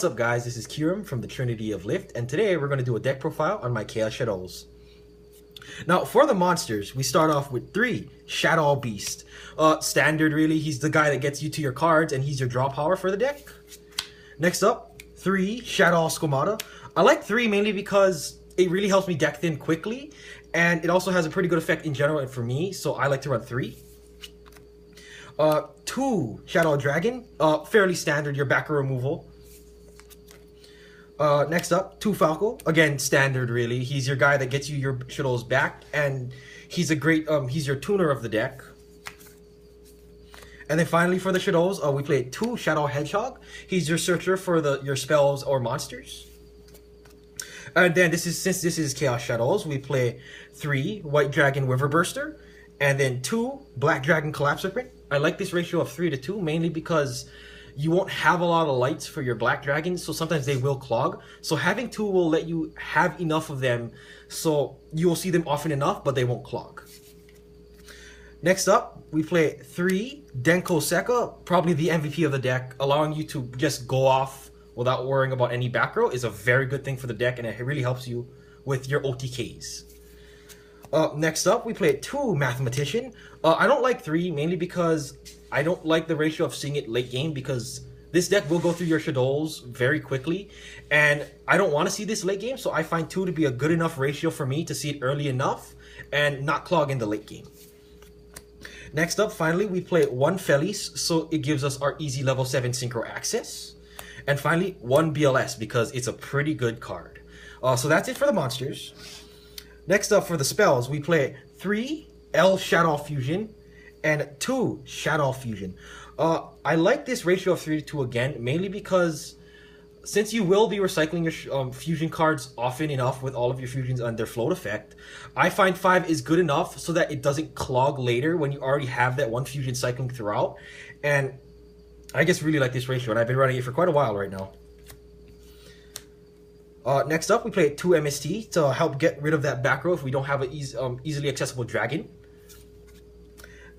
What's up guys, this is Kyurem from the Trinity of LIFT, and today we're going to do a deck profile on my Chaos Shaddolls. Now for the monsters, we start off with 3 Shadow Beast. Standard really, he's the guy that gets you to your cards and he's your draw power for the deck. Next up, 3 Shadow Squamata. I like 3 mainly because it really helps me deck thin quickly, and it also has a pretty good effect in general for me, so I like to run 3. 2 Shadow Dragon, fairly standard, your backer removal. Next up, 2 Falco, again standard really. He's your guy that gets you your Shaddolls back, and he's a great he's your tuner of the deck. And then finally for the Shaddolls, we play 2 Shadow Hedgehog. He's your searcher for your spells or monsters. And then since this is Chaos Shaddolls, we play 3 White Dragon Wyverburster, and then 2 Black Dragon Collapse Serpent. I like this ratio of 3 to 2 mainly because you won't have a lot of lights for your black dragons, so sometimes they will clog. So having 2 will let you have enough of them, so you will see them often enough, but they won't clog. Next up, we play 3 Denko Sekka, probably the MVP of the deck. Allowing you to just go off without worrying about any back row is a very good thing for the deck, and it really helps you with your OTKs. Next up, we play 2 Mathematician. I don't like 3, mainly because I don't like the ratio of seeing it late game, because this deck will go through your Shaddolls very quickly, and I don't want to see this late game, so I find 2 to be a good enough ratio for me to see it early enough and not clog in the late game. Next up, finally, we play 1 Felice, so it gives us our easy level 7 Synchro access. And finally, 1 BLS, because it's a pretty good card. So that's it for the monsters. Next up for the spells, we play 3 L Shadow Fusion and 2 Shadow Fusion. I like this ratio of 3 to 2 again, mainly because since you will be recycling your fusion cards often enough with all of your fusions and their float effect, I find 5 is good enough so that it doesn't clog later when you already have that 1 fusion cycling throughout. And I just really like this ratio, and I've been running it for quite a while right now. Next up, we play 2 MST to help get rid of that back row if we don't have an easily accessible dragon.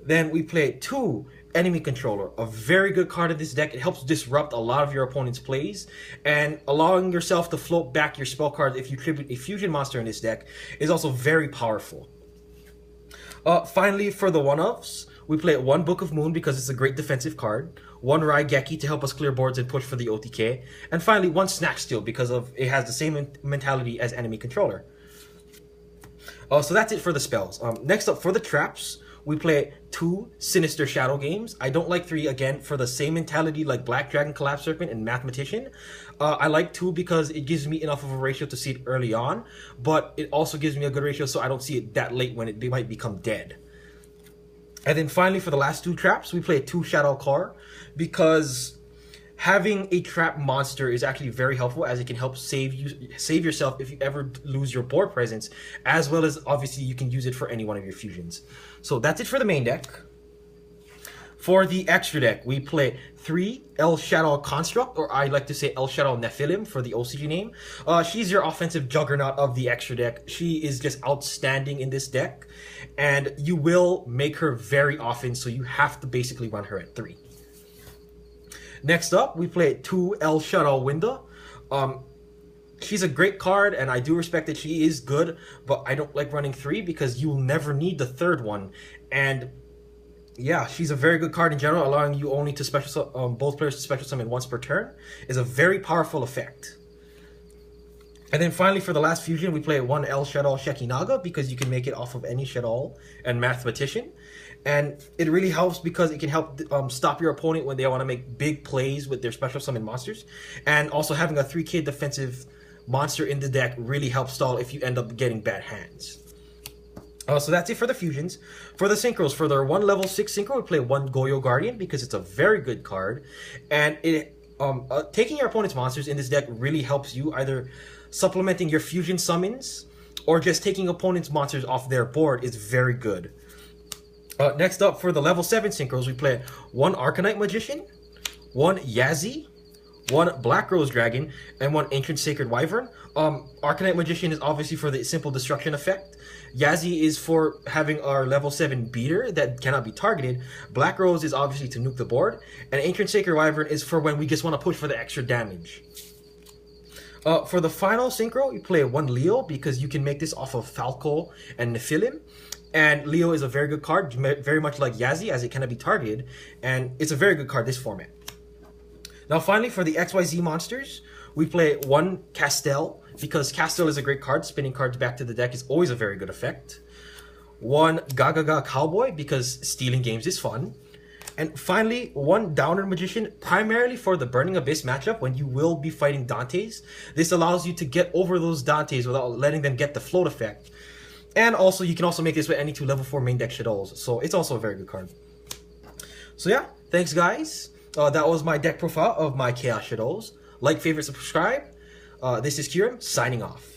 Then we play 2 Enemy Controller, a very good card in this deck. It helps disrupt a lot of your opponent's plays, and allowing yourself to float back your spell cards if you tribute a fusion monster in this deck is also very powerful. Finally, for the one-offs, we play 1 Book of Moon because it's a great defensive card, 1 Raigeki to help us clear boards and push for the OTK, and finally 1 Snack Steal because it has the same mentality as Enemy Controller. So that's it for the spells. Next up for the traps, we play 2 Sinister Shadow Games. I don't like 3 again for the same mentality like Black Dragon Collapse Serpent and Mathematician. I like 2 because it gives me enough of a ratio to see it early on, but it also gives me a good ratio so I don't see it that late when it might become dead. And then finally for the last 2 traps, we play 2 Shadow Car because having a trap monster is actually very helpful, as it can help save yourself if you ever lose your board presence, as well as obviously you can use it for any one of your fusions. So that's it for the main deck. For the extra deck, we play 3 El Shadow Construct, or I like to say El Shadow Nephilim for the OCG name. She's your offensive juggernaut of the extra deck. She is just outstanding in this deck, and you will make her very often, so you have to basically run her at 3. Next up, we play 2 El Shadow Winda. She's a great card, and I do respect that she is good, but I don't like running 3 because you'll never need the 3rd one. And yeah, she's a very good card in general, allowing you only to both players to special summon once per turn is a very powerful effect. And then finally for the last fusion, we play 1 El Shadow Shekinaga because you can make it off of any Shadow and Mathematician. And it really helps because it can help stop your opponent when they want to make big plays with their special summon monsters. And also having a 3k defensive monster in the deck really helps stall if you end up getting bad hands. So that's it for the fusions. For the synchros, for their 1 level 6 synchro, we play 1 Goyo Guardian because it's a very good card. And it taking your opponent's monsters in this deck really helps you, either supplementing your fusion summons or just taking opponent's monsters off their board is very good. Next up, for the level 7 synchros, we play 1 Arcanite Magician, 1 Yazi, 1 Black Rose Dragon, and 1 Ancient Sacred Wyvern. Arcanite Magician is obviously for the simple destruction effect. Yazi is for having our level 7 beater that cannot be targeted. Black Rose is obviously to nuke the board. And Ancient Sacred Wyvern is for when we just want to push for the extra damage. For the final synchro, you play one Leo because you can make this off of Falco and Nephilim. And Leo is a very good card, very much like Yazi, as it cannot be targeted. And it's a very good card, this format. Now finally, for the XYZ monsters, we play one Castel, because Castel is a great card. Spinning cards back to the deck is always a very good effect. One Gagaga Cowboy, because stealing games is fun. And finally, one Downer Magician, primarily for the Burning Abyss matchup when you will be fighting Dantes. This allows you to get over those Dantes without letting them get the float effect. And also, you can also make this with any 2 level 4 main deck Shaddolls. So it's also a very good card. So yeah, thanks guys. That was my deck profile of my Chaos Shaddolls. Like, favorite, subscribe. This is Kyurem, signing off.